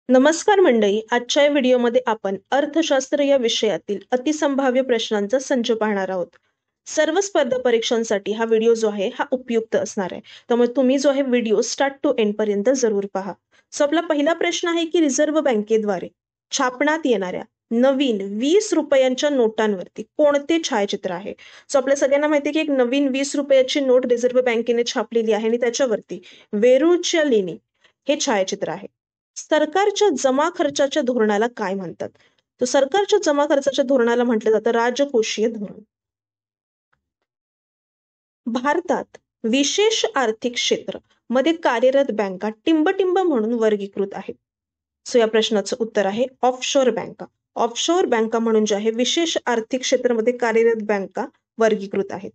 नमस्कार मंडळी, आजच्या या व्हिडिओमध्ये आपण अर्थशास्त्र या विषयातील अतिसंभाव्य प्रश्नांचा संच पाहणार आहोत. सर्व स्पर्धा परीक्षांसाठी हा व्हिडिओ जो आहे हा उपयुक्त असणार आहे. त्यामुळे तुम्ही जो आहे व्हिडिओ स्टार्ट टू एंड पर्यंत जरूर पहा. आपला पहिला प्रश्न आहे की रिझर्व्ह बँकेद्वारे छापण्यात येणाऱ्या नवीन 20 रुपयांच्या नोटांवरती कोणते छायाचित्र आहे? आपल्या सगळ्यांना माहिती आहे की एक नवीन 20 रुपयाची नोट रिझर्व्ह बँकेने छापलेली आहे आणि त्याच्यावरती वेरूळच्या लेणी हे छायाचित्र आहे. सरकारच्या जमा खर्चाच्या धोरणाला काय म्हणतात? तर सरकारच्या जमा खर्चाच्या धोरणाला म्हटलं जातं राजकोषीय धोरण. भारतात विशेष आर्थिक क्षेत्र मध्ये कार्यरत बँका टिंबटिंब म्हणून वर्गीकृत आहेत. या प्रश्नाचं उत्तर आहे ऑफशोर बँका. ऑफशोर बँका म्हणून जे आहे विशेष आर्थिक क्षेत्रामध्ये कार्यरत बँका वर्गीकृत आहेत.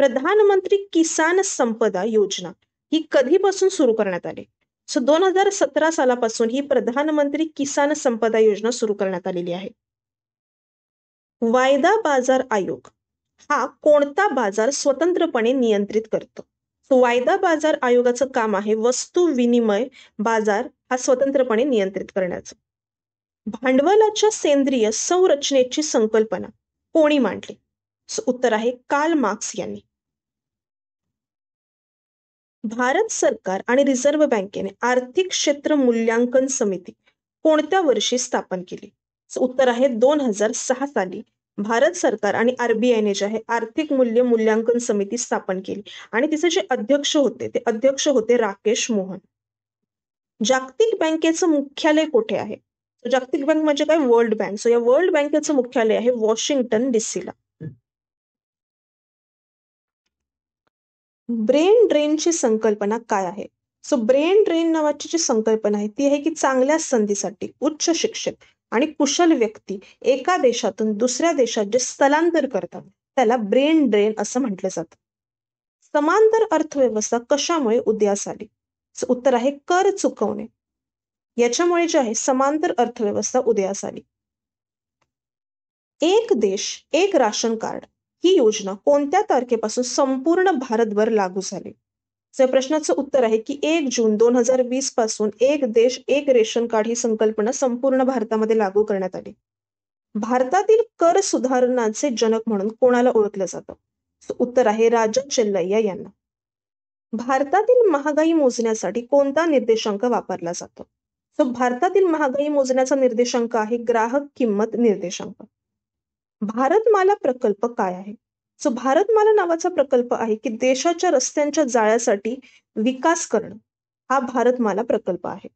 प्रधानमंत्री किसान संपदा योजना ही कधीपासून सुरू करण्यात आली? 2017 सालापासून ही प्रधानमंत्री किसान संपदा योजना सुरू करण्यात आलेली आहे. वायदा बाजार आयोग हा कोणता बाजार स्वतंत्रपणे नियंत्रित करतो? वायदा बाजार आयोगाचं काम आहे वस्तू विनिमय बाजार हा स्वतंत्रपणे नियंत्रित करण्याचं. भांडवलाच्या सेंद्रिय संरचनेची संकल्पना कोणी मांडली? उत्तर आहे कार्ल मार्क्स यांनी. भारत सरकार आणि रिझर्व्ह बँकेने आर्थिक क्षेत्र मूल्यांकन समिती कोणत्या वर्षी स्थापन केली? उत्तर आहे 2006 साली भारत सरकार आणि आरबीआयने जे आहे आर्थिक मूल्य मूल्यांकन समिती स्थापन केली आणि तिचे जे अध्यक्ष होते राकेश मोहन. जागतिक बँकेचं मुख्यालय कुठे आहे? जागतिक बँक म्हणजे काय? World bank. या वर्ल्ड बँकेचं मुख्यालय आहे वॉशिंग्टन डीसीला. ब्रेन ड्रेनची संकल्पना काय आहे? ब्रेन ड्रेन नावाची जी संकल्पना आहे ती आहे की चांगल्या संधीसाठी उच्च शिक्षित आणि कुशल व्यक्ती एका देशातून दुसऱ्या देशात जे स्थलांतर करतात त्याला ब्रेन ड्रेन असं म्हटलं जातं. समांतर अर्थव्यवस्था कशामुळे उदयास आली? उत्तर आहे कर चुकवणे. याच्यामुळे जे आहे समांतर अर्थव्यवस्था उदयास आली. एक देश एक राशन कार्ड ही योजना कोणत्या तारखेपासून संपूर्ण भारतभर लागू झाली? या प्रश्नाचं उत्तर आहे की 1 जून 2020 पासून एक देश एक रेशन कार्ड ही संकल्पना संपूर्ण भारतामध्ये लागू करण्यात आली. भारतातील कर सुधारणांचे जनक म्हणून कोणाला ओळखलं जातं? उत्तर आहे राजा चेल्लय्या यांना. भारतातील महागाई मोजण्यासाठी कोणता निर्देशांक वापरला जातो? भारतातील महागाई मोजण्याचा निर्देशांक आहे ग्राहक किंमत निर्देशांक. भारतमाला प्रकल्प काय आहे? भारतमाला नावाचा प्रकल्प आहे की देशाच्या रस्त्यांच्या जाळ्यासाठी विकास करणं हा भारतमाला प्रकल्प आहे.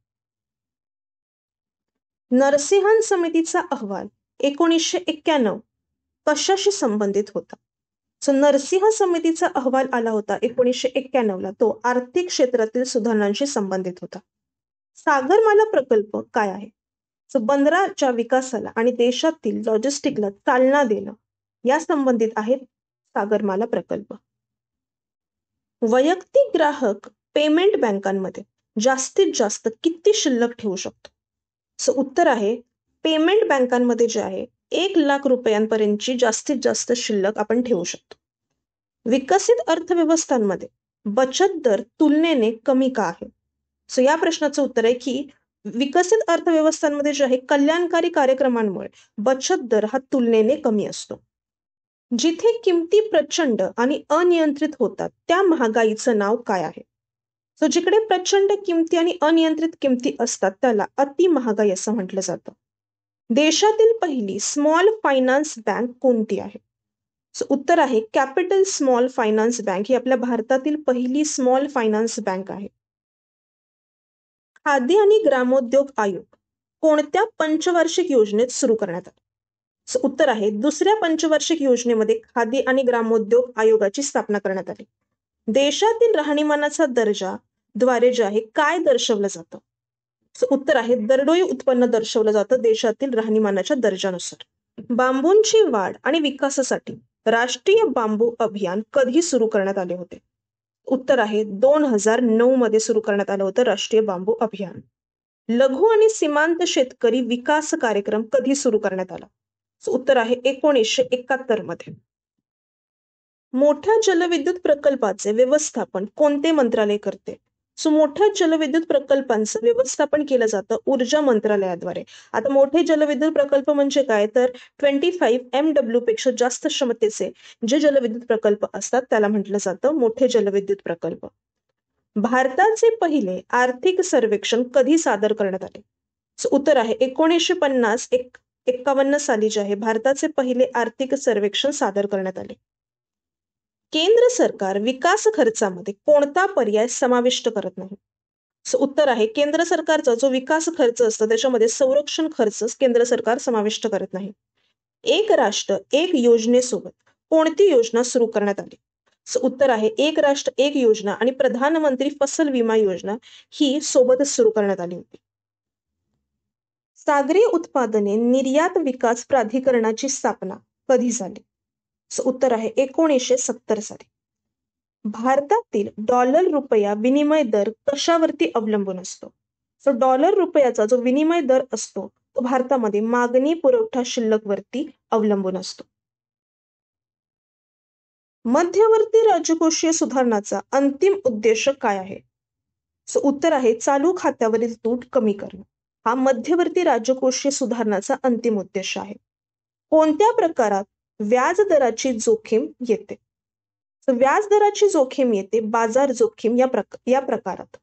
नरसिंहन समितीचा अहवाल 1991 कशाशी संबंधित होता? नरसिंह समितीचा अहवाल आला होता 1991 ला. तो आर्थिक क्षेत्रातील सुधारणांशी संबंधित होता. सागरमाला प्रकल्प काय आहे? बंदराच्या विकासाला आणि देशातील लॉजिस्टिकला चालना देणं या संबंधित आहेत सागरमाला प्रकल्प. वैयक्तिक ग्राहक पेमेंट बँकांमध्ये जास्तीत जास्त किती शिल्लक ठेवू शकतो? उत्तर आहे पेमेंट बँकांमध्ये जे आहे 1 लाख रुपयांपर्यंतची जास्तीत जास्त शिल्लक आपण ठेवू शकतो. विकसित अर्थव्यवस्थांमध्ये बचत दर तुलनेने कमी का आहे? या प्रश्नाचं उत्तर आहे की विकसित अर्थव्यवस्थांमध्ये जे आहे कल्याणकारी कार्यक्रमांमुळे बचत दर हा तुलनेने कमी असतो. जिथे किमती प्रचंड आणि अनियंत्रित होतात त्या महागाईचं नाव काय आहे? जिकडे प्रचंड किमती आणि अनियंत्रित किमती असतात त्याला अति महागाई असं म्हटलं जातं. देशातील पहिली स्मॉल फायनान्स बँक कोणती आहे? उत्तर आहे कॅपिटल स्मॉल फायनान्स बँक ही आपल्या भारतातील पहिली स्मॉल फायनान्स बँक आहे. खादी आणि ग्रामोद्योग आयोग कोणत्या पंचवार्षिक योजनेत सुरू करण्यात आला? उत्तर आहे दुसऱ्या पंचवार्षिक योजनेमध्ये खादी आणि ग्रामोद्योग आयोगाची स्थापना करण्यात आली. देशातील राहणीमानाचा दर्जा द्वारे जे आहे काय दर्शवलं जातं? उत्तर आहे दरडोई उत्पन्न दर्शवलं जातं देशातील राहणीमानाच्या दर्जानुसार. बांबूंची वाढ आणि विकासासाठी राष्ट्रीय बांबू अभियान कधी सुरू करण्यात आले होते? उत्तर आहे 2009 मध्ये सुरू करण्यात आलं होतं राष्ट्रीय बांबू अभियान. लघु आणि सीमांत शेतकरी विकास कार्यक्रम कधी सुरू करण्यात आला? उत्तर आहे 1971 मध्ये. मोठ्या जलविद्युत प्रकल्पाचे व्यवस्थापन कोणते मंत्रालय करते? सो मोठ्या जलविद्युत प्रकल्पांचं व्यवस्थापन केलं जातं ऊर्जा मंत्रालयाद्वारे. आता मोठे जलविद्युत प्रकल्प म्हणजे काय, तर 25 MW पेक्षा जास्त क्षमतेचे जे जलविद्युत प्रकल्प असतात त्याला म्हटलं जातं मोठे जलविद्युत प्रकल्प. भारताचे पहिले आर्थिक सर्वेक्षण कधी सादर करण्यात आले? सो उत्तर आहे 1951 साली जे आहे भारताचे पहिले आर्थिक सर्वेक्षण सादर करण्यात आले. केंद्र सरकार विकास खर्चामध्ये कोणता पर्याय समाविष्ट करत नाही? सो उत्तर आहे केंद्र सरकारचा जो विकास खर्च असतो त्याच्यामध्ये संरक्षण खर्च केंद्र सरकार समाविष्ट करत नाही. एक राष्ट्र एक योजनेसोबत कोणती योजना सुरू करण्यात आली? सो उत्तर आहे एक राष्ट्र एक योजना आणि प्रधानमंत्री फसल विमा योजना ही सोबतच सुरू करण्यात आली होती. सागरी उत्पादने निर्यात विकास प्राधिकरणाची स्थापना कधी झाली? सो उत्तर आहे 1970 साली. भारतातील डॉलर रुपया विनिमय दर कशावरती अवलंबून असतो? सो डॉलर रुपयाचा जो विनिमय दर असतो तो भारतामध्ये मागणी पुरवठा शिल्लक वरती अवलंबून असतो. मध्यवर्ती राजकोषीय सुधारणाचा अंतिम उद्देश काय आहे? सो उत्तर आहे चालू खात्यावरील तूट कमी करणं. हा मध्यवर्ती राजकोषीय सुधारणाचा अंतिम उद्देश आहे. कोणत्या प्रकारात व्याज दराची जोखीम येते? व्याज दराची जोखीम येते बाजार जोखीम या प्रकारात.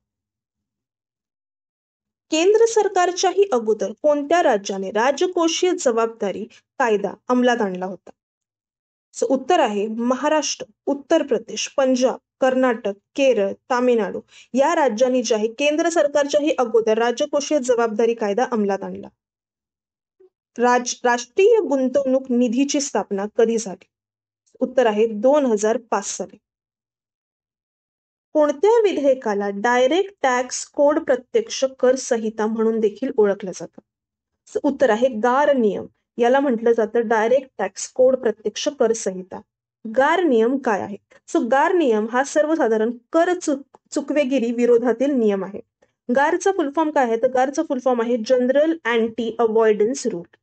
केंद्र सरकारच्याही अगोदर कोणत्या राज्याने राजकोषीय जबाबदारी कायदा अंमलात आणला होता? सो उत्तर आहे महाराष्ट्र, उत्तर प्रदेश, पंजाब, कर्नाटक, केरळ, तामिळनाडू या राज्यांनी जे आहे केंद्र सरकारच्याही अगोदर राजकोषीय जबाबदारी कायदा अंमलात आणला. राष्ट्रीय गुंतवणूक निधीची स्थापना कधी झाली? उत्तर आहे 2005 साली. कोणत्या विधेयकाला डायरेक्ट टॅक्स कोड प्रत्यक्ष कर संहिता म्हणून देखील ओळखलं जातं? उत्तर आहे गार नियम. याला म्हटलं जातं डायरेक्ट टॅक्स कोड प्रत्यक्ष कर संहिता. गार नियम काय आहे? सो गार नियम हा सर्वसाधारण कर चुकवेगिरी विरोधातील नियम आहे. गारचा फुल फॉर्म काय आहे? तर गारचा फुल फॉर्म आहे जनरल अँटी अवॉइडन्स रूल.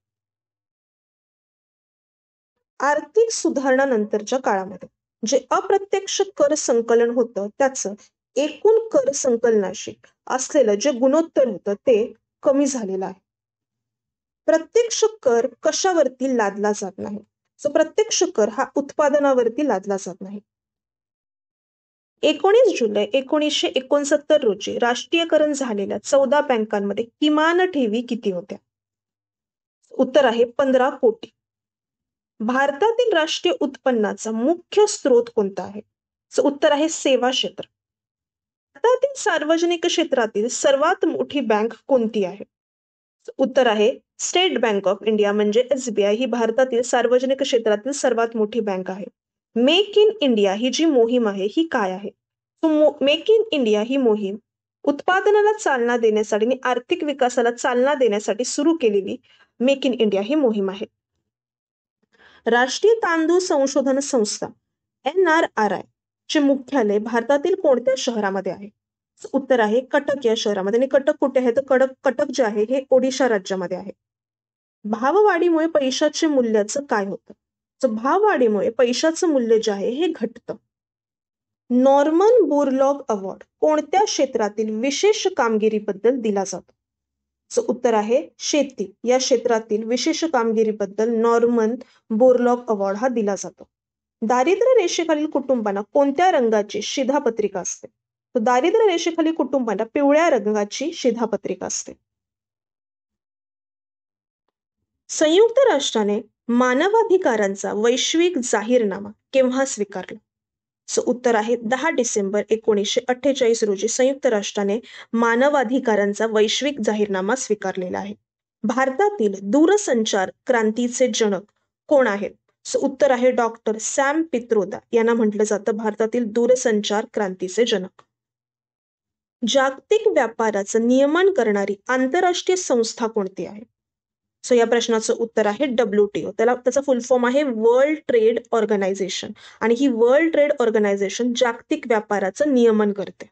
आर्थिक सुधारणा नंतरच्या काळामध्ये जे अप्रत्यक्ष कर संकलन होतं त्याचं एकूण कर संकलनाशी असलेलं जे गुणोत्तर होतं ते कमी झालेलं आहे. प्रत्यक्ष कर कशावरती लादला जात नाही? सो प्रत्यक्ष कर हा उत्पादनावरती लादला जात नाही. 19 जुलै 1969 रोजी राष्ट्रीयकरण झालेल्या 14 बँकांमध्ये किमान ठेवी किती होत्या? उत्तर आहे 15 कोटी. भारतातील राष्ट्रीय उत्पन्नाचा मुख्य स्रोत कोणता आहे? सो उत्तर आहे सेवा क्षेत्र. भारतातील सार्वजनिक क्षेत्रातील सर्वात मोठी बँक कोणती आहे? उत्तर आहे स्टेट बँक ऑफ इंडिया म्हणजे SBI ही भारतातील सार्वजनिक क्षेत्रातील सर्वात मोठी बँक आहे. मेक इन इंडिया ही जी मोहीम आहे ही काय आहे? मेक इन इंडिया ही मोहीम उत्पादनाला चालना देण्यासाठी आणि आर्थिक विकासाला चालना देण्यासाठी सुरू केलेली मेक इन इंडिया ही मोहीम आहे. राष्ट्रीय तांदूळ संशोधन संस्था NRRI चे मुख्यालय भारतातील कोणत्या शहरामध्ये आहे? उत्तर आहे कटक या शहरामध्ये. आणि कटक कुठे आहे? तर कटक जे आहे हे ओडिशा राज्यामध्ये आहे. भाववाढीमुळे पैशाचे मूल्याचं काय होतं? तर भाववाढीमुळे पैशाचं मूल्य जे आहे हे घटतं. नॉर्मन बोरलॉग अवॉर्ड कोणत्या क्षेत्रातील विशेष कामगिरीबद्दल दिला जातो? उत्तर आहे शेती या क्षेत्रातील विशेष कामगिरीबद्दल नॉर्मन बोरलॉग अवॉर्ड हा दिला जातो. दारिद्र्य रेषेखालील कुटुंबांना कोणत्या रंगाची शिधापत्रिका असते? तर दारिद्र्य रेषेखालील कुटुंबांना पिवळ्या रंगाची शिधापत्रिका असते. संयुक्त राष्ट्राने मानवाधिकारांचा वैश्विक जाहीरनामा केव्हा स्वीकारला? उत्तर आहे 10 डिसेंबर 1948 रोजी संयुक्त राष्ट्राने मानवाधिकारांचा वैश्विक जाहीरनामा स्वीकारलेला आहे. भारतातील दूरसंचार क्रांतीचे जनक कोण आहेत? उत्तर आहे डॉक्टर सॅम पित्रोदा यांना म्हटलं जातं भारतातील दूरसंचार क्रांतीचे जनक. जागतिक व्यापाराचं नियमन करणारी आंतरराष्ट्रीय संस्था कोणती आहे? या प्रश्नाचं उत्तर आहे WTO. त्याचा फुल फॉर्म आहे वर्ल्ड ट्रेड ऑर्गनायझेशन आणि ही वर्ल्ड ट्रेड ऑर्गनायझेशन जागतिक व्यापाराचं नियमन करते.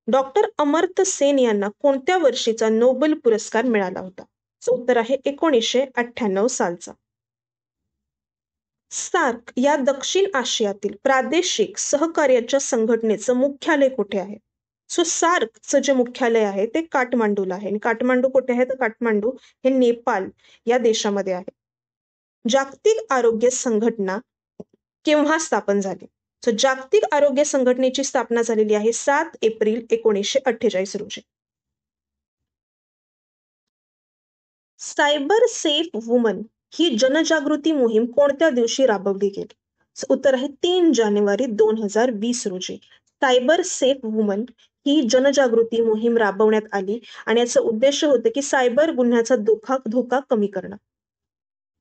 डॉक्टर अमर्त्य सेन यांना कोणत्या वर्षीचा नोबेल पुरस्कार मिळाला होता? उत्तर आहे 1998 सालचा. सार्क या दक्षिण आशियातील प्रादेशिक सहकार्याच्या संघटनेचं मुख्यालय कुठे आहे? सो सार्कचं जे मुख्यालय आहे ते काठमांडूला आहे. आणि काठमांडू कुठे आहे? तर काठमांडू हे नेपाळ या देशामध्ये आहे. जागतिक आरोग्य संघटना केव्हा स्थापन झाली? सो जागतिक आरोग्य संघटनेची स्थापना झालेली आहे 7 एप्रिल 1948 रोजी. सायबर सेफ वुमन ही जनजागृती मोहीम कोणत्या दिवशी राबवली गेली? उत्तर आहे 3 जानेवारी 2020 रोजी. सायबर सेफ वुमन ही जनजागृती मोहीम राबवण्यात आली आणि याचा उद्देश होते की सायबर गुन्ह्याचा धोका कमी करणं.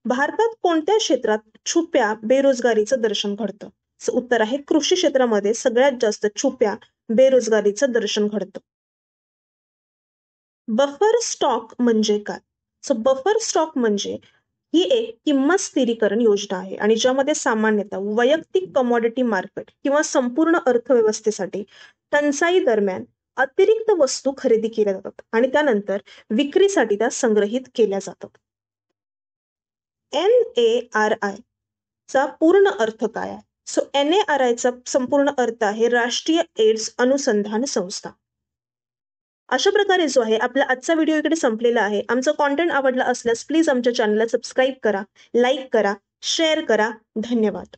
भारतात कोणत्या क्षेत्रात छुप्या बेरोजगारीचं दर्शन घडतं? उत्तर आहे कृषी क्षेत्रामध्ये सगळ्यात जास्त छुप्या बेरोजगारीचं दर्शन घडतं. बफर स्टॉक म्हणजे काय? सो बफर स्टॉक म्हणजे ही एक किंमत स्थिरीकरण योजना आहे आणि ज्यामध्ये सामान्यतः वैयक्तिक कमॉडिटी मार्केट किंवा संपूर्ण अर्थव्यवस्थेसाठी टंचाई दरम्यान अतिरिक्त वस्तू खरेदी केल्या जातात आणि त्यानंतर विक्रीसाठी त्या संग्रहित केल्या जातात. NARI चा पूर्ण अर्थ काय आहे? सो NARI चा संपूर्ण अर्थ आहे राष्ट्रीय एड्स अनुसंधान संस्था. अशा प्रकारे जो आहे आपला आजचा व्हिडिओ इकडे संपलेला आहे. आमचं कॉन्टेंट आवडला असल्यास प्लीज आमच्या चॅनलला सबस्क्राईब करा, लाईक करा, शेअर करा. धन्यवाद.